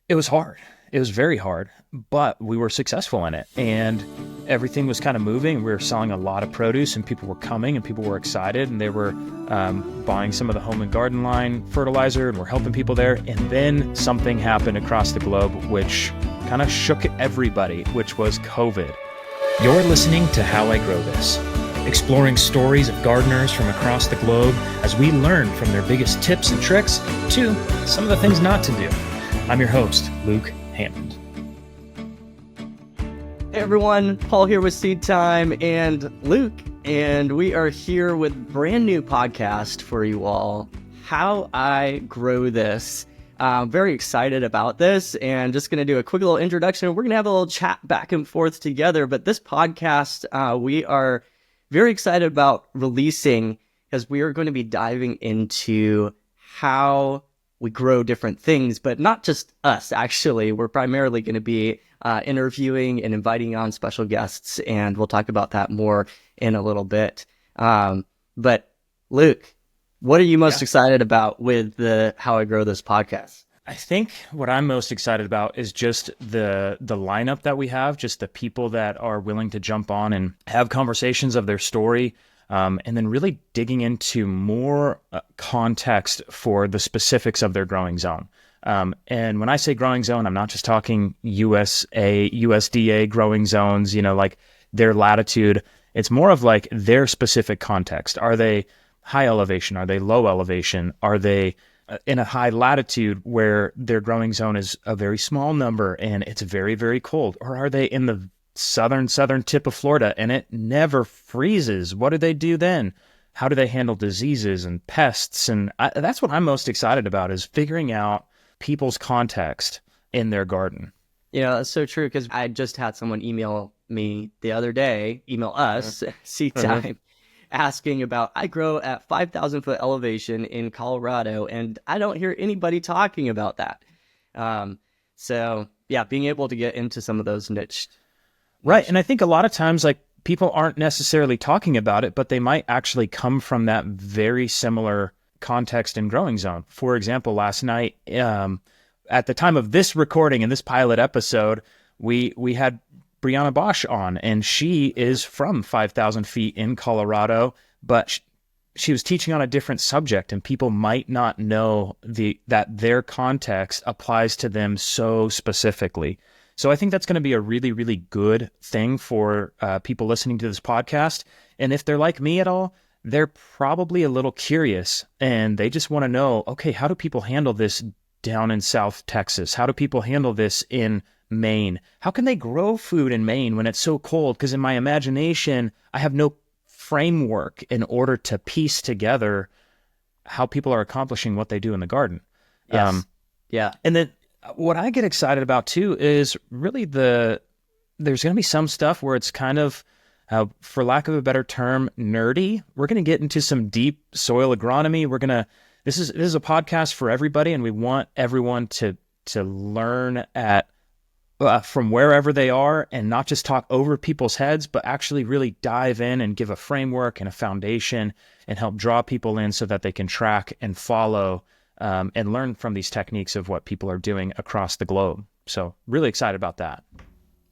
It was hard. It was very hard, but we were successful in it. And everything was kind of moving. We were selling a lot of produce, and people were coming, and people were excited, and they were buying some of the home and garden line fertilizer, and we're helping people there. And then something happened across the globe, which kind of shook everybody, which was COVID. You're listening to How I Grow This, exploring stories of gardeners from across the globe as we learn from their biggest tips and tricks to some of the things not to do. I'm your host, Luke Hammond. Hey everyone, Paul here with Seedtime and Luke, and we are here with a brand new podcast for you all, How I Grow This. I'm very excited about this, and just going to do a quick little introduction. We're going to have a little chat back and forth together, but this podcast we are very excited about releasing because we are going to be diving into how we grow different things, but not just us, actually. We're primarily going to be interviewing and inviting on special guests, and we'll talk about that more in a little bit. But Luke, what are you most excited about with the How I Grow This podcast? I think what I'm most excited about is just the lineup that we have, just the people that are willing to jump on and have conversations of their story, and then really digging into more context for the specifics of their growing zone. And when I say growing zone, I'm not just talking USDA growing zones, like their latitude. It's more of like their specific context. Are they high elevation? Are they low elevation? Are they in a high latitude where their growing zone is a very small number and it's very, very cold? Or are they in the southern tip of Florida and it never freezes? What do they do then? How do they handle diseases and pests? And that's what I'm most excited about, is figuring out people's context in their garden. That's so true, because I just had someone email me the other day, email us, Seedtime, asking about, I grow at 5,000 foot elevation in Colorado, and I don't hear anybody talking about that. So yeah, being able to get into some of those niche. Right. And I think a lot of times, like, people aren't necessarily talking about it, but they might actually come from that very similar context and growing zone. For example, last night, at the time of this recording in this pilot episode, we had Brianna Bosch on, and she is from 5,000 feet in Colorado, but she was teaching on a different subject, and people might not know that their context applies to them so specifically. So I think that's going to be a really, really good thing for people listening to this podcast. And if they're like me at all, they're probably a little curious, and they just want to know, okay, how do people handle this down in South Texas? How do people handle this in Maine? How can they grow food in Maine when it's so cold? Because in my imagination, I have no framework in order to piece together how people are accomplishing what they do in the garden. Yes. Yeah. And then what I get excited about too is really there's going to be some stuff where it's kind of, for lack of a better term, nerdy. We're going to get into some deep soil agronomy. This is a podcast for everybody, and we want everyone to learn from wherever they are, and not just talk over people's heads, but actually really dive in and give a framework and a foundation and help draw people in so that they can track and follow and learn from these techniques of what people are doing across the globe. So really excited about that.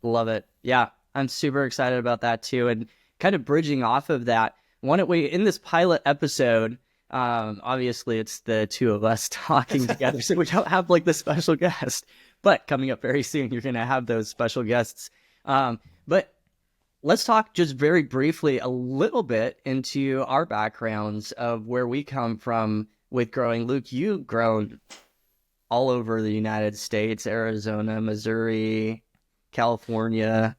Love it. Yeah, I'm super excited about that too. And kind of bridging off of that, in this pilot episode, obviously it's the two of us talking together, so we don't have like the special guest, but coming up very soon, you're going to have those special guests. But let's talk just very briefly a little bit into our backgrounds of where we come from with growing. Luke, you've grown all over the United States, Arizona, Missouri, California.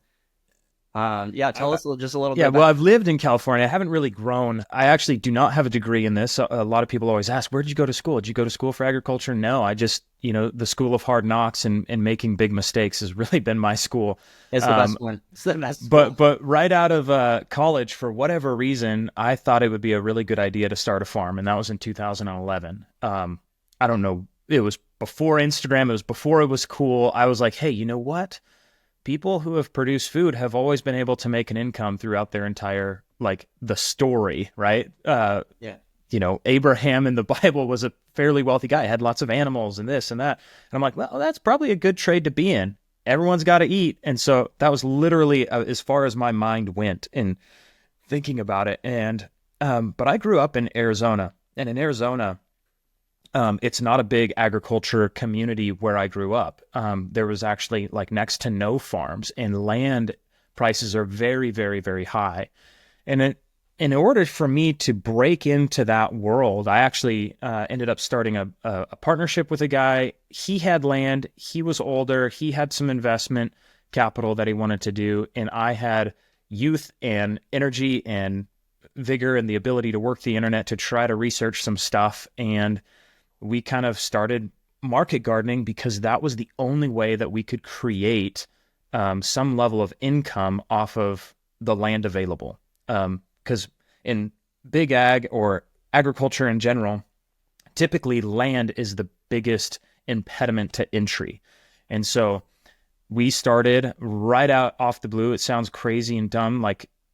Tell us just a little bit. Yeah, well, I've lived in California. I haven't really grown. I actually do not have a degree in this. A lot of people always ask, where did you go to school? Did you go to school for agriculture? No, I just, the school of hard knocks and making big mistakes has really been my school. It's the best one. It's the best. But right out of college, for whatever reason, I thought it would be a really good idea to start a farm, and that was in 2011. I don't know. It was before Instagram. It was before it was cool. I was like, hey, you know what? People who have produced food have always been able to make an income throughout their entire, the story, right? Abraham in the Bible was a fairly wealthy guy, had lots of animals and this and that. And I'm like, well, that's probably a good trade to be in. Everyone's got to eat. And so that was literally as far as my mind went in thinking about it. And, but I grew up in Arizona, and in Arizona, it's not a big agriculture community where I grew up. There was actually like next to no farms, and land prices are very, very, very high. And in order for me to break into that world, I actually ended up starting a partnership with a guy. He had land, he was older, he had some investment capital that he wanted to do, and I had youth and energy and vigor and the ability to work the internet to try to research some stuff. And we kind of started market gardening because that was the only way that we could create some level of income off of the land available. Because in big ag or agriculture in general, typically land is the biggest impediment to entry. And so we started right out off the blue. It sounds crazy and dumb,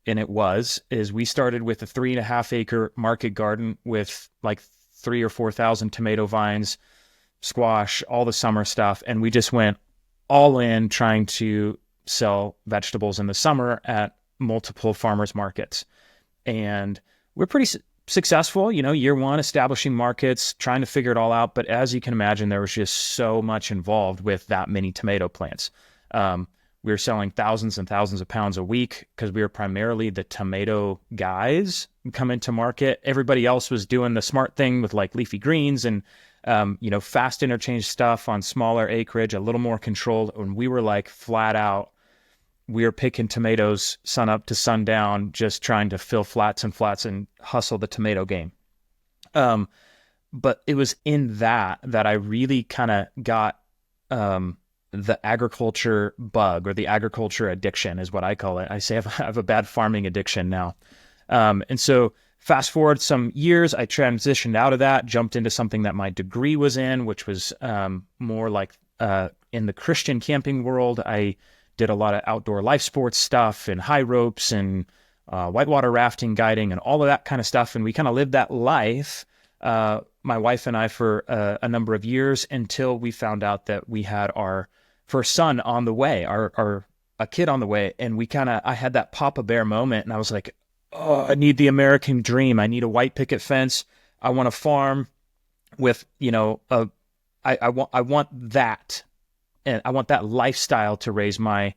and it was, is we started with a 3.5 acre market garden with like 3,000 or 4,000 tomato vines, squash, all the summer stuff. And we just went all in trying to sell vegetables in the summer at multiple farmers markets. And we're pretty successful, year one, establishing markets, trying to figure it all out. But as you can imagine, there was just so much involved with that many tomato plants. We were selling thousands and thousands of pounds a week because we were primarily the tomato guys coming to market. Everybody else was doing the smart thing with like leafy greens and, fast interchange stuff on smaller acreage, a little more controlled. And we were like flat out, we were picking tomatoes sun up to sundown, just trying to fill flats and hustle the tomato game. But it was in that I really kind of got the agriculture bug, or the agriculture addiction is what I call it. I say I have a bad farming addiction now. And so fast forward some years, I transitioned out of that, jumped into something that my degree was in, which was more like in the Christian camping world. I did a lot of outdoor life sports stuff and high ropes and whitewater rafting, guiding, and all of that kind of stuff. And we kind of lived that life, my wife and I, for a number of years, until we found out that we had our first son on the way, a kid on the way. And I had that Papa Bear moment, and I was like, oh, I need the American dream. I need a white picket fence. I want a farm with, I want that. And I want that lifestyle to raise my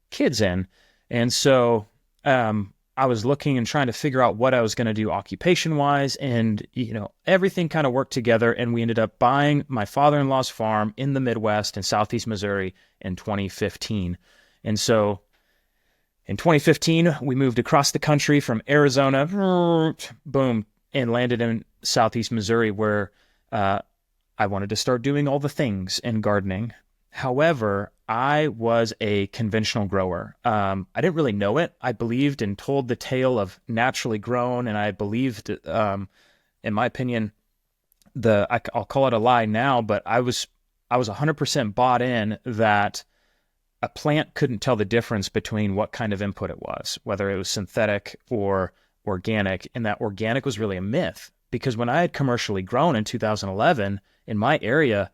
kids in. And so I was looking and trying to figure out what I was going to do occupation-wise. And, everything kind of worked together. And we ended up buying my father-in-law's farm in the Midwest in Southeast Missouri in 2015. And so in 2015, we moved across the country from Arizona, boom, and landed in Southeast Missouri, where I wanted to start doing all the things in gardening. However, I was a conventional grower. I didn't really know it. I believed and told the tale of naturally grown, and I believed, in my opinion, I'll call it a lie now, but I was 100% bought in that a plant couldn't tell the difference between what kind of input it was, whether it was synthetic or organic, and that organic was really a myth. Because when I had commercially grown in 2011 in my area,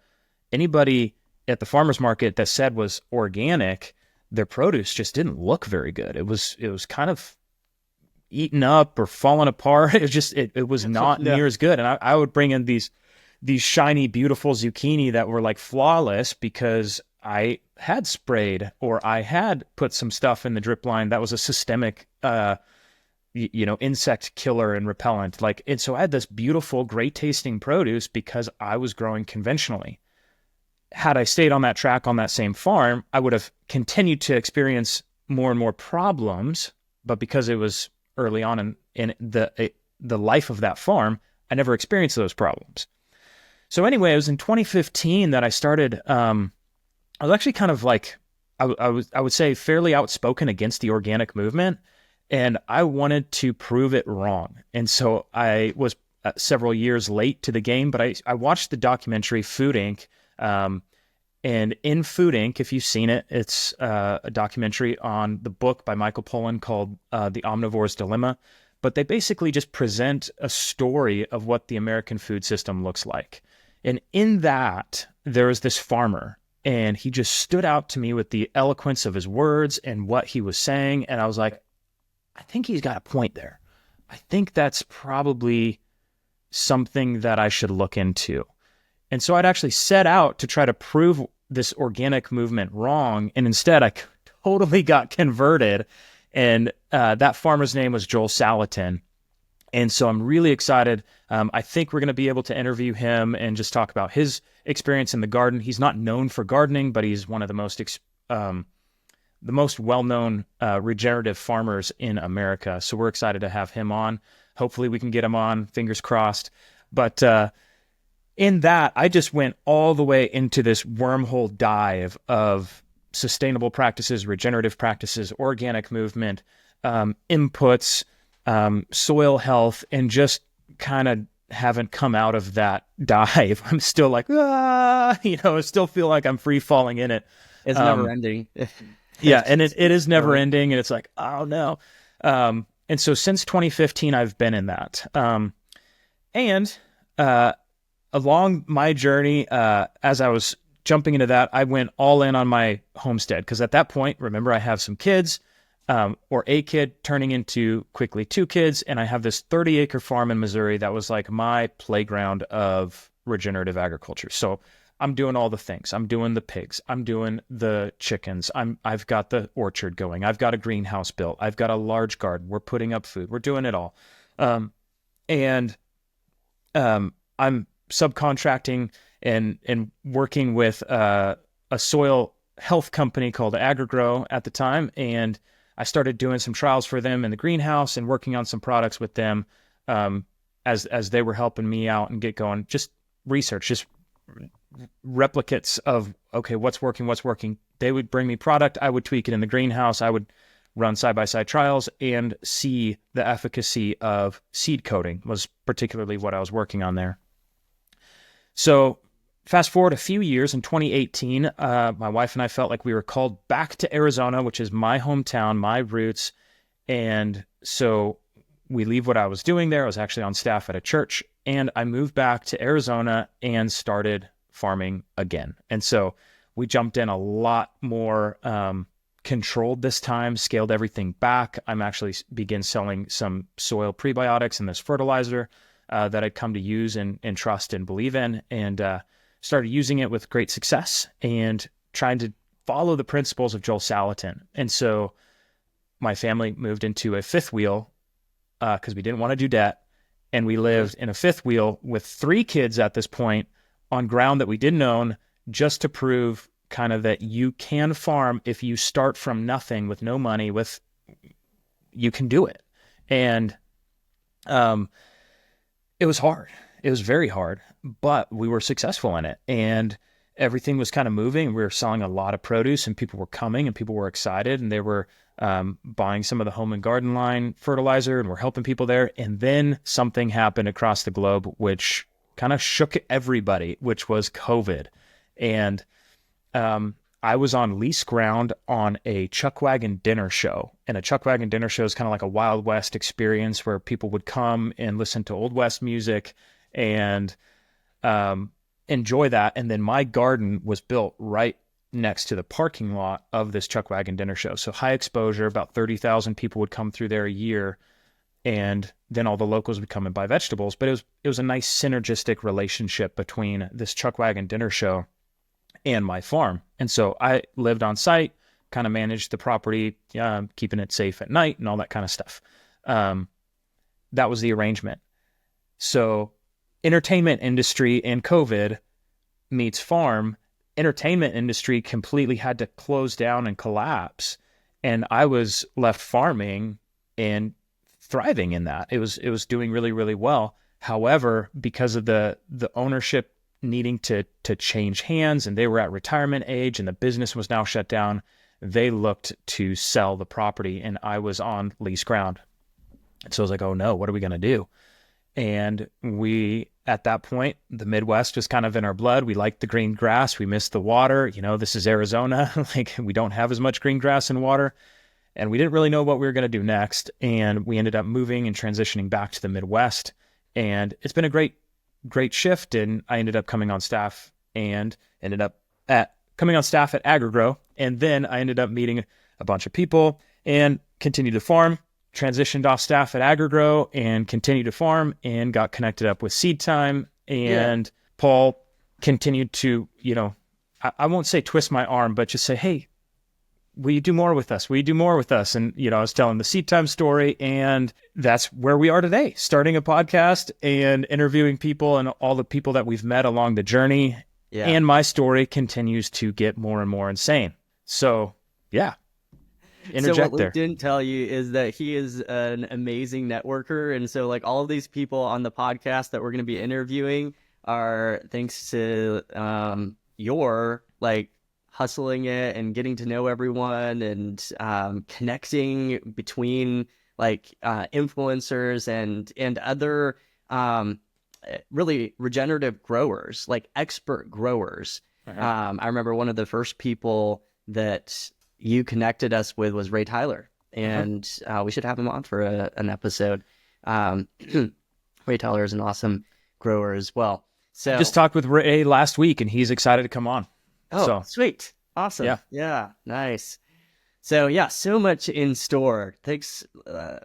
anybody at the farmer's market that said was organic, their produce just didn't look very good. It was kind of eaten up or falling apart. It was not near as good. And I would bring in these shiny, beautiful zucchini that were like flawless because I had sprayed or I had put some stuff in the drip line that was a systemic, insect killer and repellent. And so I had this beautiful, great tasting produce because I was growing conventionally. Had I stayed on that track on that same farm, I would have continued to experience more and more problems. But because it was early on in the life of that farm, I never experienced those problems. So anyway, it was in 2015 that I started. I was actually kind of like, I would say fairly outspoken against the organic movement, and I wanted to prove it wrong. And so I was several years late to the game, but I watched the documentary Food Inc. And in Food Inc., if you've seen it, it's a documentary on the book by Michael Pollan called The Omnivore's Dilemma. but they basically just present a story of what the American food system looks like. And in that, there is this farmer, and he just stood out to me with the eloquence of his words and what he was saying. And I was like, I think he's got a point there. I think that's probably something that I should look into. And so I'd actually set out to try to prove this organic movement wrong. And instead, I totally got converted. And that farmer's name was Joel Salatin. And so I'm really excited. I think we're going to be able to interview him and just talk about his experience in the garden. He's not known for gardening, but he's one of the most well-known regenerative farmers in America. So we're excited to have him on. Hopefully we can get him on, fingers crossed. But in that, I just went all the way into this wormhole dive of sustainable practices, regenerative practices, organic movement, inputs, soil health, and just kind of haven't come out of that dive. I'm still like, I still feel like I'm free falling in it. It's never ending. Yeah, and it is never ending, and it's like, oh no. And so since 2015, I've been in that. And along my journey, as I was jumping into that, I went all in on my homestead, because at that point, remember, I have some kids, or a kid turning into quickly 2 kids, and I have this 30-acre farm in Missouri that was like my playground of regenerative agriculture. So I'm doing all the things. I'm doing the pigs. I'm doing the chickens. I've got the orchard going. I've got a greenhouse built. I've got a large garden. We're putting up food. We're doing it all. And I'm subcontracting and working with a soil health company called AgriGrow at the time. And I started doing some trials for them in the greenhouse and working on some products with them as they were helping me out and get going. Just research, just replicates of, okay, what's working. They would bring me product. I would tweak it in the greenhouse. I would run side-by-side trials and see the efficacy of seed coating was particularly what I was working on there. So fast forward a few years, in 2018, my wife and I felt like we were called back to Arizona, which is my hometown, my roots. And so we leave what I was doing there. I was actually on staff at a church, and I moved back to Arizona and started farming again. And so we jumped in a lot more controlled this time, scaled everything back. I'm actually began selling some soil prebiotics and this fertilizer that I'd come to use and trust and believe in, and started using it with great success and trying to follow the principles of Joel Salatin. And so my family moved into a fifth wheel because we didn't want to do debt. And we lived in a fifth wheel with 3 kids at this point on ground that we didn't own, just to prove kind of that you can farm if you start from nothing with no money, you can do it. And it was hard. It was very hard, but we were successful in it. And everything was kind of moving. We were selling a lot of produce, and people were coming, and people were excited, and they were buying some of the home and garden line fertilizer, and we're helping people there. And then something happened across the globe, which kind of shook everybody, which was COVID. And I was on lease ground on a chuck wagon dinner show. And a chuck wagon dinner show is kind of like a Wild West experience where people would come and listen to Old West music and enjoy that. And then my garden was built right next to the parking lot of this chuck wagon dinner show. So high exposure, about 30,000 people would come through there a year. And then all the locals would come and buy vegetables. But it was a nice synergistic relationship between this chuck wagon dinner show and my farm. And so I lived on site, kind of managed the property, keeping it safe at night and all that kind of stuff. That was the arrangement. So entertainment industry and COVID meets farm. Entertainment industry completely had to close down and collapse. And I was left farming and thriving in that. It was doing really, really well. However, because of the ownership needing to change hands, and they were at retirement age, and the business was now shut down, they looked to sell the property, and I was on lease ground. And so I was like, oh no, what are we going to do? And we, at that point, the Midwest was kind of in our blood. We liked the green grass. We missed the water. This is Arizona. Like, we don't have as much green grass and water. and we didn't really know what we were going to do next. And we ended up moving and transitioning back to the Midwest. And it's been a great shift. And I ended up coming on staff at AgriGrow. And then I ended up meeting a bunch of people and continued to farm, transitioned off staff at AgriGrow and continued to farm, and got connected up with Seedtime. And Paul continued to, I won't say twist my arm, but just say, hey, will you do more with us? Will you do more with us? And, I was telling the Seedtime story, and that's where we are today, starting a podcast and interviewing people and all the people that we've met along the journey. Yeah. And my story continues to get more and more insane. So, yeah. So what Luke didn't tell you is that he is an amazing networker. And so like all of these people on the podcast that we're going to be interviewing are thanks to your like hustling it and getting to know everyone and connecting between like influencers and other really regenerative growers, like expert growers. Uh-huh. I remember one of the first people that you connected us with was Ray Tyler, and we should have him on for an episode. Ray Tyler is an awesome grower as well. So just talked with Ray last week, and he's excited to come on. Oh, sweet. Awesome. Yeah. Nice. So yeah, so much in store. Thanks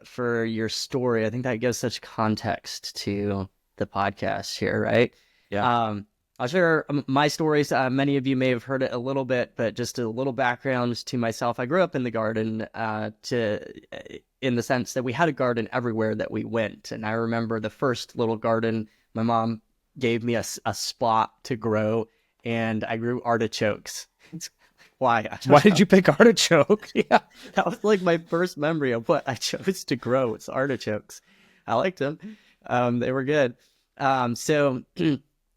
for your story. I think that gives such context to the podcast here, right? Yeah. I'll share my stories. Many of you may have heard it a little bit, but just a little background to myself. I grew up in the garden in the sense that we had a garden everywhere that we went. And I remember the first little garden, my mom gave me a spot to grow, and I grew artichokes. Why? Why did you pick artichoke? Yeah, that was like my first memory of what I chose to grow. It's artichokes. I liked them. They were good. So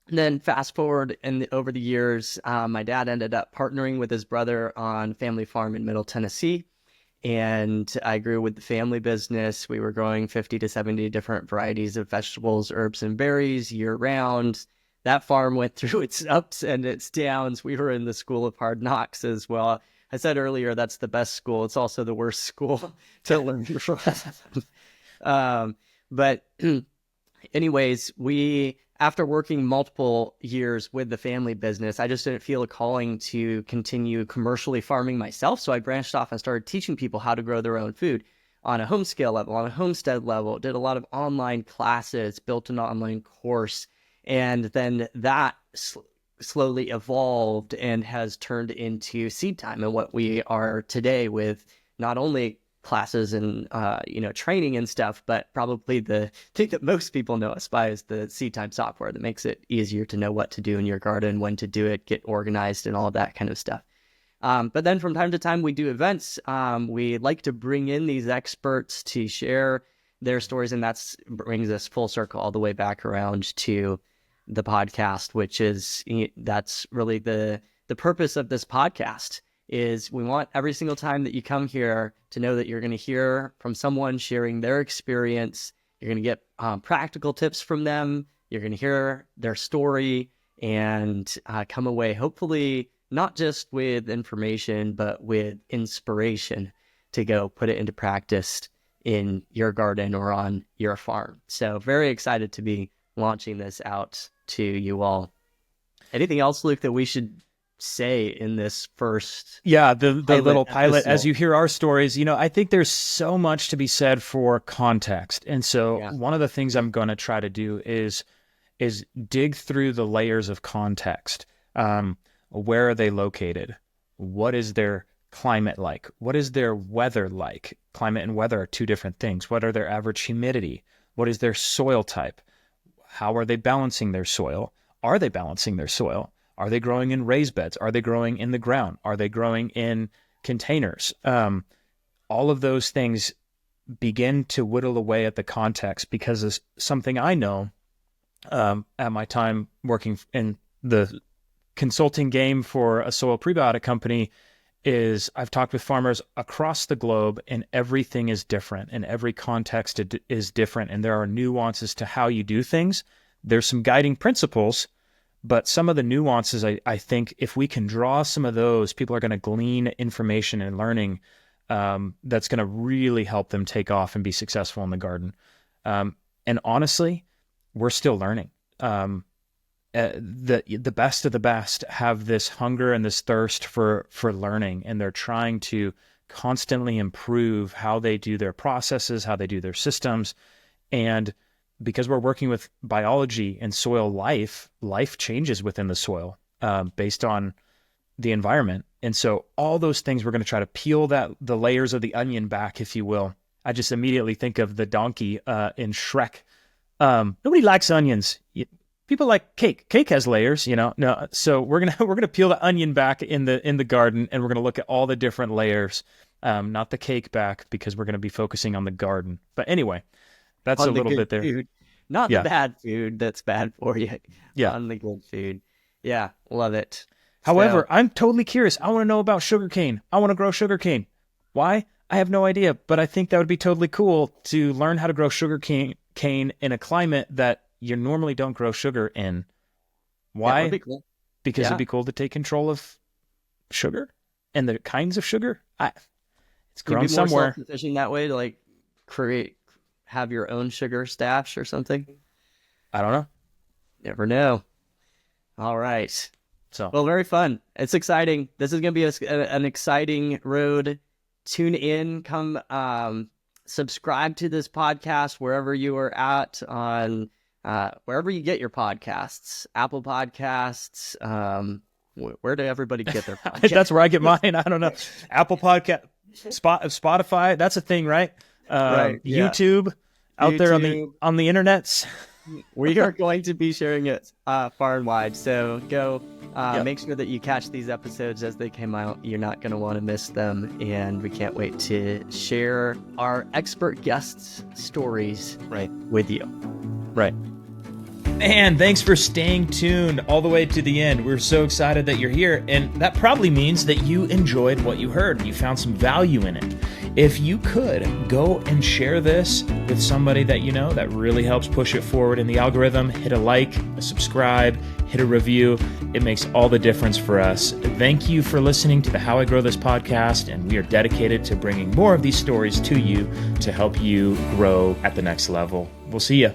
then fast forward over the years, my dad ended up partnering with his brother on family farm in Middle Tennessee. And I grew with the family business. We were growing 50 to 70 different varieties of vegetables, herbs, and berries year round. That farm went through its ups and its downs. We were in the school of hard knocks as well. I said earlier, that's the best school. It's also the worst school to learn from. But anyways, after working multiple years with the family business, I just didn't feel a calling to continue commercially farming myself. So I branched off and started teaching people how to grow their own food on a home scale level, on a homestead level, did a lot of online classes, built an online course. And then that slowly evolved and has turned into Seedtime and what we are today, with not only classes and training and stuff, but probably the thing that most people know us by is the Seedtime software that makes it easier to know what to do in your garden, when to do it, get organized, and all of that kind of stuff. But then from time to time we do events. We like to bring in these experts to share their stories, and that brings us full circle all the way back around to the podcast, which is that's really the purpose of this podcast. Is we want every single time that you come here to know that you're going to hear from someone sharing their experience. You're going to get practical tips from them. You're going to hear their story and come away hopefully not just with information, but with inspiration to go put it into practice in your garden or on your farm. So very excited to be launching this out to you all. Anything else, Luke, that we should say in this first the little pilot episode? As you hear our stories, I think there's so much to be said for context. And so one of the things I'm going to try to do is dig through the layers of context. Where are they located? What is their climate like? What is their weather like? Climate and weather are two different things. What are their average humidity? What is their soil type? How are they balancing their soil? Are they balancing their soil? Are they growing in raised beds? Are they growing in the ground? Are they growing in containers? All of those things begin to whittle away at the context, because it's something I know at my time working in the consulting game for a soil prebiotic company is I've talked with farmers across the globe, and everything is different, and every context is different, and there are nuances to how you do things. There's some guiding principles, but some of the nuances, I think if we can draw some of those, people are going to glean information and learning that's going to really help them take off and be successful in the garden. And honestly, we're still learning. The best of the best have this hunger and this thirst for learning, and they're trying to constantly improve how they do their processes, how they do their systems. And because we're working with biology and soil life changes within the soil based on the environment. And so all those things, we're going to try to peel the layers of the onion back, if you will. I just immediately think of the donkey in Shrek. Nobody likes onions. People like cake. Cake has layers, No. So we're gonna peel the onion back in the garden, and we're gonna look at all the different layers, not the cake back, because we're gonna be focusing on the garden. But anyway, that's on a little bit there. Food. Not the bad food that's bad for you. Yeah. On the good food. Yeah, love it. However, I'm totally curious. I want to know about sugarcane. I want to grow sugarcane. Why? I have no idea, but I think that would be totally cool to learn how to grow sugarcane in a climate that you normally don't grow sugar in. Why? That would be cool. Because it'd be cool to take control of sugar and the kinds of sugar. It's grown somewhere. More self-sufficient that way, to like have your own sugar stash or something. I don't know. Never know. All right. So, well, very fun. It's exciting. This is going to be an exciting road. Tune in. Come subscribe to this podcast wherever you are at on wherever you get your podcasts. Apple Podcasts. Where do everybody get their podcasts? That's where I get mine. I don't know. Apple Podcast, Spotify. That's a thing, right? Right. Yeah. YouTube. Out there on the internets. We are going to be sharing it far and wide. So go make sure that you catch these episodes as they came out. You're not going to want to miss them. And we can't wait to share our expert guests' stories with you. Right. Man, thanks for staying tuned all the way to the end. We're so excited that you're here. And that probably means that you enjoyed what you heard. You found some value in it. If you could, go and share this with somebody that you know that really helps push it forward in the algorithm. Hit a like, a subscribe, hit a review. It makes all the difference for us. Thank you for listening to the How I Grow This podcast, and we are dedicated to bringing more of these stories to you to help you grow at the next level. We'll see you.